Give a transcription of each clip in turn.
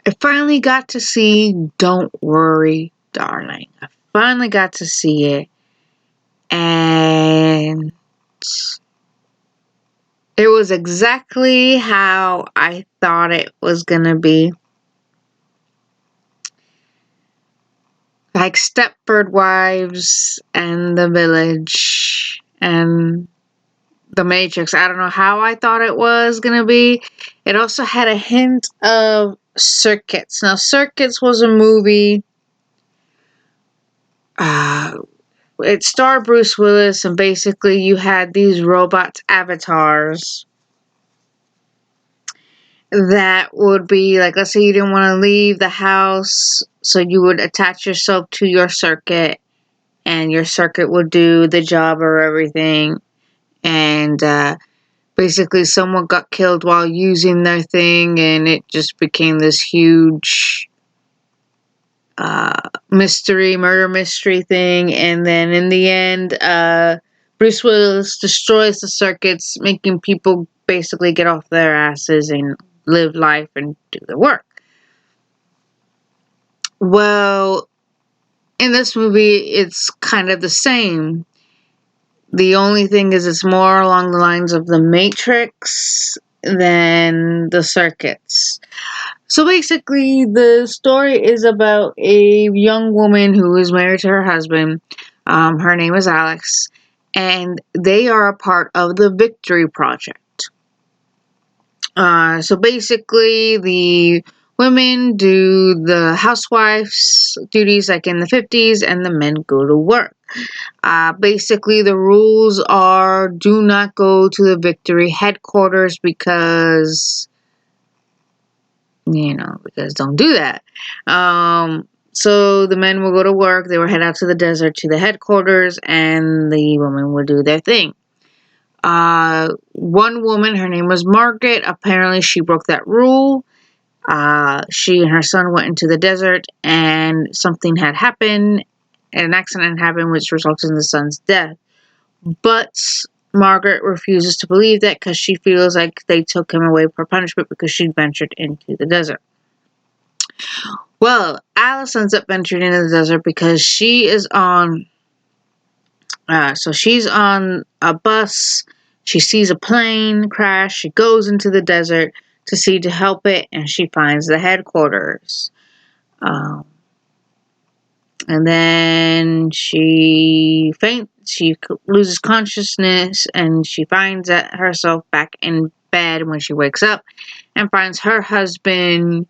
I finally got to see Don't Worry, Darling. I finally got to see it. And it was exactly how I thought it was going to be. Like Stepford Wives and The Village and The Matrix. I don't know how I thought it was going to be. It also had a hint of Circuits. Now, Circuits was a movie. It starred Bruce Willis, and basically you had these robots, avatars, that would be like, let's say you didn't want to leave the house, so you would attach yourself to your circuit, and your circuit would do the job or everything. And basically someone got killed while using their thing, and it just became this huge murder mystery thing. And then in the end, Bruce Willis destroys the circuits, making people basically get off their asses and live life and do the work. Well, in this movie, it's kind of the same. The only thing is it's more along the lines of The Matrix than the circuits. So basically, the story is about a young woman who is married to her husband. Her name is Alex, and they are a part of the Victory Project. So basically, the women do the housewives' duties like in the 50s, and the men go to work. Basically, the rules are do not go to the Victory headquarters because don't do that. So the men will go to work, they will head out to the desert to the headquarters, and the women will do their thing. One woman, her name was Margaret, apparently she broke that rule. She and her son went into the desert, and something had happened, an accident happened which resulted in the son's death. But Margaret refuses to believe that because she feels like they took him away for punishment because she ventured into the desert. Well, Alice ends up venturing into the desert because she is on... she's on a bus. She sees a plane crash. She goes into the desert to help it, and she finds the headquarters. And then she faints. She loses consciousness, and she finds herself back in bed when she wakes up and finds her husband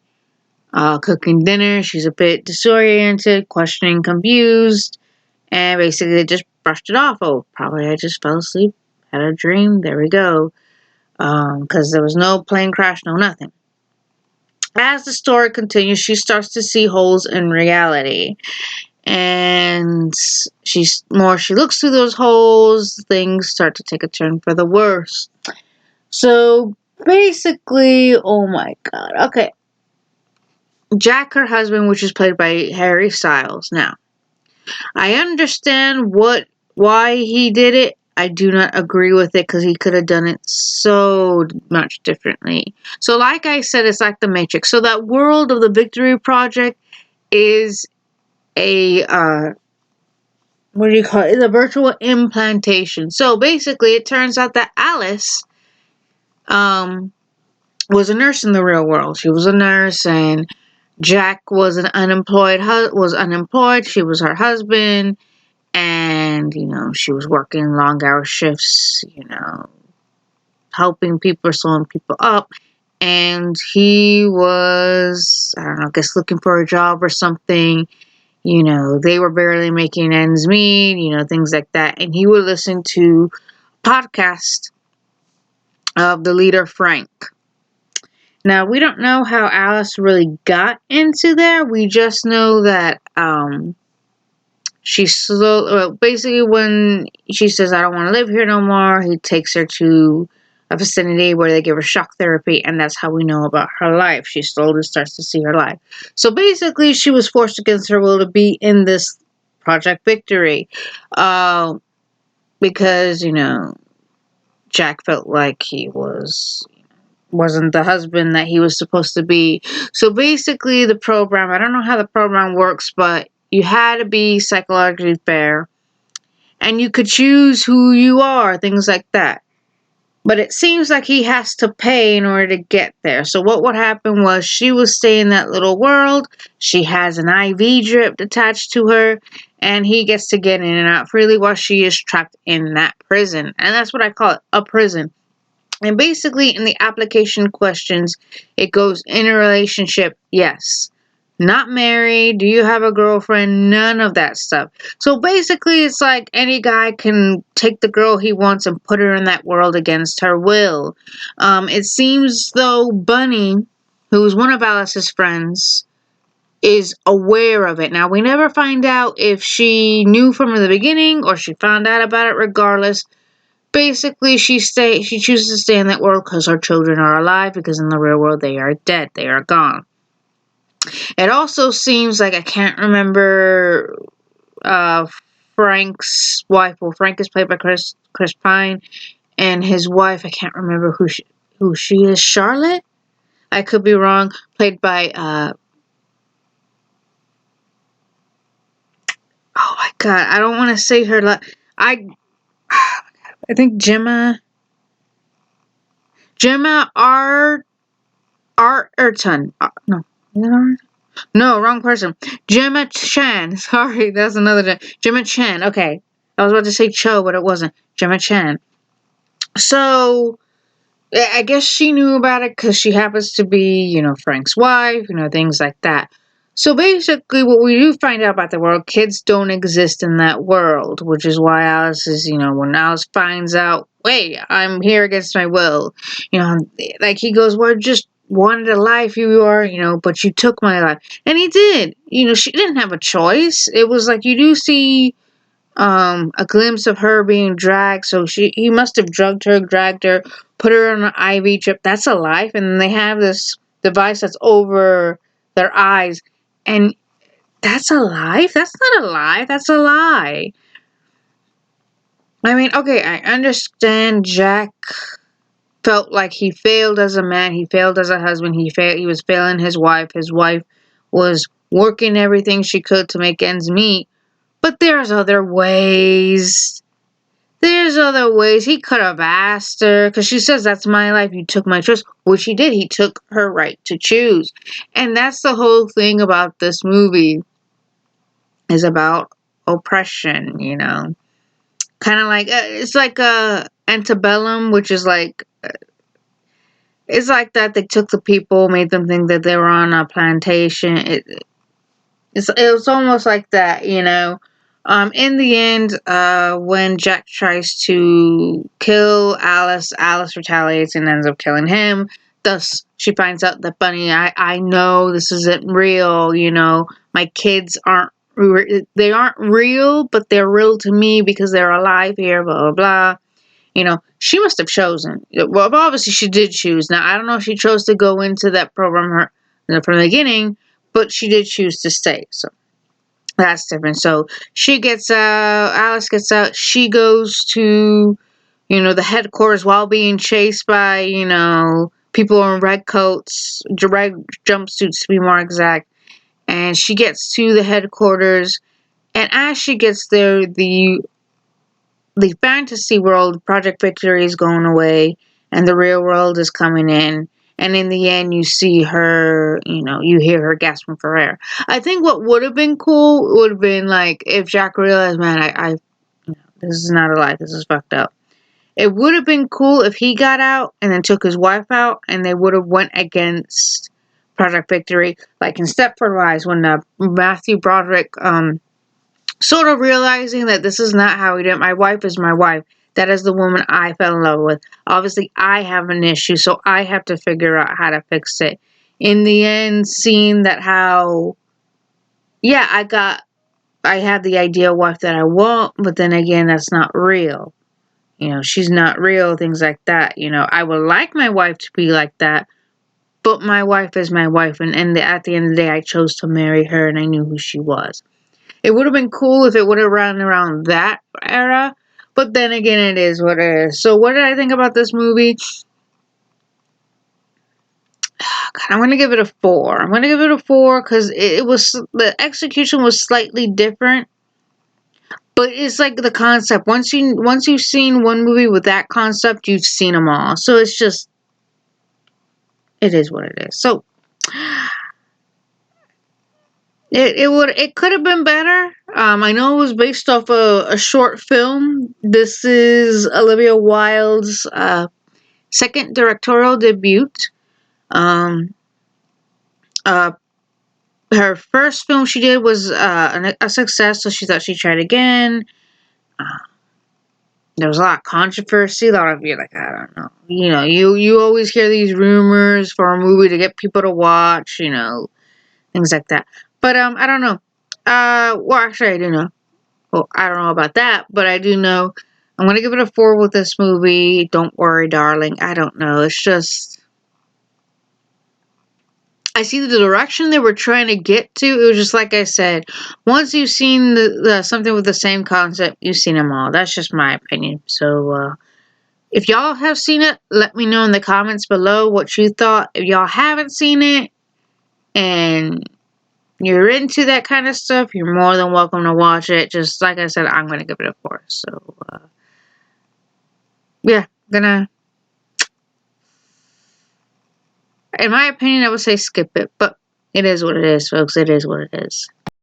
cooking dinner. She's a bit disoriented, questioning, confused, and basically they just brushed it off. Oh, probably I just fell asleep, had a dream. There we go. Because there was no plane crash, no nothing. As the story continues, she starts to see holes in reality. And she looks through those holes, things start to take a turn for the worse. So basically, oh my god. Okay. Jack, her husband, which is played by Harry Styles. Now, I understand why he did it. I do not agree with it because he could have done it so much differently. So like I said, it's like The Matrix. So that world of the Victory Project is a what do you call it? It's a virtual implantation. So basically, it turns out that Alice was a nurse in the real world. She was a nurse, and Jack was unemployed. She was her husband, and she was working long hour shifts. Helping people, sewing people up, and he was, I don't know, I guess looking for a job or something. They were barely making ends meet, things like that. And he would listen to a podcast of the leader, Frank. Now, we don't know how Alice really got into there. We just know that basically when she says, I don't want to live here no more, he takes her to a vicinity where they give her shock therapy, and that's how we know about her life. She slowly starts to see her life. So basically, she was forced against her will to be in this Project Victory, because Jack felt like he was wasn't the husband that he was supposed to be. So basically, the program, I don't know how the program works, but you had to be psychologically fair, and you could choose who you are, things like that. But it seems like he has to pay in order to get there. So what would happen was she would stay in that little world. She has an IV drip attached to her, and he gets to get in and out freely while she is trapped in that prison. And that's what I call it, a prison. And basically, in the application questions, it goes in a relationship, yes. Not married, do you have a girlfriend? None of that stuff. So basically, it's like any guy can take the girl he wants and put her in that world against her will. It seems though Bunny, who's one of Alice's friends, is aware of it. Now, we never find out if she knew from the beginning or she found out about it regardless. Basically, she chooses to stay in that world because her children are alive, because in the real world they are dead, they are gone. It also seems like I can't remember Frank's wife. Well, Frank is played by Chris Pine, and his wife, I can't remember who she is. Charlotte? I could be wrong. Played by oh my god, I don't want to say her. I think Gemma Arterton. No, is it Arterton? No, wrong person. Gemma Chan. Sorry, that's another Gemma Chan. Okay. I was about to say Cho, but it wasn't. Gemma Chan. So, I guess she knew about it because she happens to be, Frank's wife, things like that. So basically, what we do find out about the world, kids don't exist in that world, which is why Alice is, when Alice finds out, wait, I'm here against my will, like he goes, well, just wanted a life you are, but you took my life. And he did. She didn't have a choice. It was like you do see a glimpse of her being dragged. So he must have drugged her, dragged her, put her on an IV drip. That's a life. And they have this device that's over their eyes. And that's a life? That's not a lie. That's a lie. I mean, okay, I understand Jack felt like he failed as a man. He failed as a husband. He was failing his wife. His wife was working everything she could to make ends meet. But there's other ways. There's other ways. He could have asked her, because she says, that's my life, you took my choice. Which he did. He took her right to choose. And that's the whole thing about this movie, is about oppression, Kind of like, it's like Antebellum, which is like, it's like that. They took the people, made them think that they were on a plantation. It was almost like that, In the end, when Jack tries to kill Alice, Alice retaliates and ends up killing him. Thus, she finds out that Bunny, I know this isn't real, my kids they aren't real, but they're real to me because they're alive here, blah, blah, blah. She must have chosen. Well, obviously she did choose. Now, I don't know if she chose to go into that program from the beginning, but she did choose to stay, so that's different. So she gets out, Alice gets out, she goes to, the headquarters while being chased by, people in red coats, red jumpsuits to be more exact, and she gets to the headquarters, and as she gets there, the fantasy world, Project Victory, is going away, and the real world is coming in. And in the end, you see her, you hear her gasping for air. I think what would have been cool would have been like if Jack realized, man, this is not a life. This is fucked up. It would have been cool if he got out and then took his wife out, and they would have went against Project Victory, like in Stepford Wives when Matthew Broderick, sort of realizing that this is not how he did it. My wife is my wife. That is the woman I fell in love with. Obviously, I have an issue, so I have to figure out how to fix it. In the end, seeing that how, yeah, I have the ideal wife that I want, but then again, that's not real. She's not real, things like that. I would like my wife to be like that, but my wife is my wife, and at the end of the day, I chose to marry her, and I knew who she was. It would have been cool if it would have run around that era, but then again, it is what it is. So what did I think about this movie? I'm gonna give it a 4. I'm gonna give it a 4 because it was, the execution was slightly different, but it's like the concept. Once you've seen one movie with that concept, you've seen them all. So it's just, it is what it is. So it could have been better. I know it was based off a short film. This is Olivia Wilde's second directorial debut. Um, uh, Her first film she did was a success, so she thought she'd try it again. Uh, there was a lot of controversy. A lot of you like, I don't know. You always hear these rumors for a movie to get people to watch. Things like that. But I don't know. Well, actually, I do know. Well, I don't know about that, but I do know. I'm gonna give it a 4 with this movie. Don't worry, darling. I don't know. It's just, I see the direction they were trying to get to. It was just like I said. Once you've seen the something with the same concept, you've seen them all. That's just my opinion. So, if y'all have seen it, let me know in the comments below what you thought. If y'all haven't seen it and you're into that kind of stuff, you're more than welcome to watch it. Just like I said, I'm gonna give it a 4. So, yeah, in my opinion, I would say skip it, but it is what it is, folks. It is what it is.